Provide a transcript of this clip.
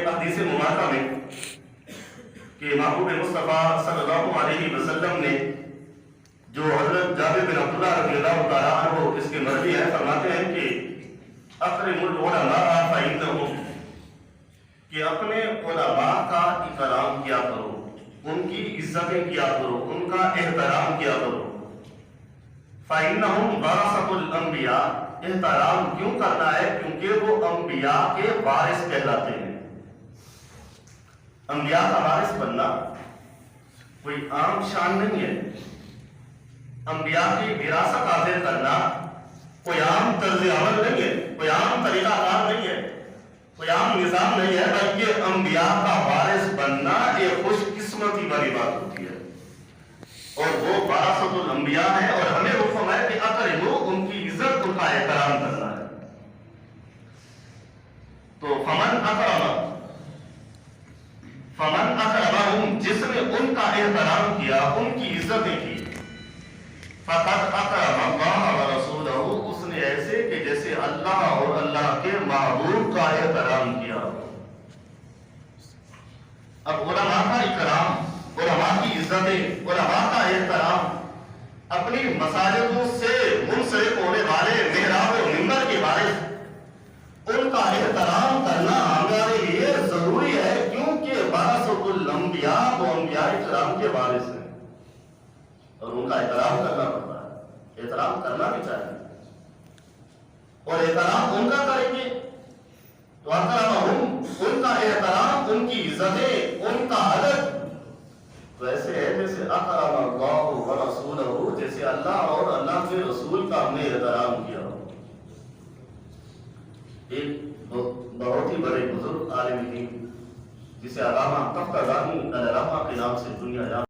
حدیث مبارکہ میں کہ محبوب مصطفیٰ صلی اللہ علیہ وسلم نے جو حضرت جابر بن عبداللہ رضی اللہ تعالیٰ عنہ اس کے مرضی ہے فرماتے ہیں کہ اکرم العلماء فإنہم، کہ اپنے علماء کا اکرام کیا کرو، ان کی عزتیں کیا کرو، ان کا احترام کیا کرو۔ فإنہم ورثۃ الانبیاء، احترام کیوں کرنا ہے؟ کیونکہ وہ انبیاء کے وارث کہلاتے ہیں۔ انبیاء کا وارث بننا کوئی عام شان نہیں ہے۔ انبیاء کی وراثت حاصل کرنا کوئی عام طرز عمل نہیں ہے، کوئی عام طریقہ کار نہیں ہے، کوئی عام نظام نہیں ہے، بلکہ انبیاء کا وارث بننا ایک خوش قسمتی والی بات ہوتی ہے، اور وہ وراثت الانبیاء ہے، اور ہمیں حکم ہے کہ اکرموا، ان کی عزت، ان کا احترام کرنا ہے۔ تو فمن اکرمہم، جس نے ان کا احترام کیا، ان کی عزتیں کی، فقد اکرم اللہ ورسولہ، اس نے ایسے کہ جیسے اللہ اور اللہ کے محبوب کا احترام کیا۔ اب علماء کا اکرام، علماء کی عزتیں، علماء کا احترام، اپنی مساجدوں سے منسلک ہونے والے محراب و منبر کے وارث، ان کا احترام کرنا ہمارے لیے ضروری ہے، کیونکہ ورثۃ الانبیاء، وہ انبیاء کرام کے وارث ہیں، اور ان کا احترام کرنا پڑتا ہے، احترام کرنا بھی چاہیے، اور احترام ان کا کریں گے تو اکرمہم، ان کا احترام، ان کی عزتیں، ان کا ادب ویسے ہے جیسے اکرم اللہ ورسولہ، جیسے اللہ اور اللہ کے رسول کا ہم نے احترام کیا۔ ایک بہت ہی بڑے بزرگ عالم دین جسے علامہ تفتازانی العلامہ کے نام سے دنیا جانتی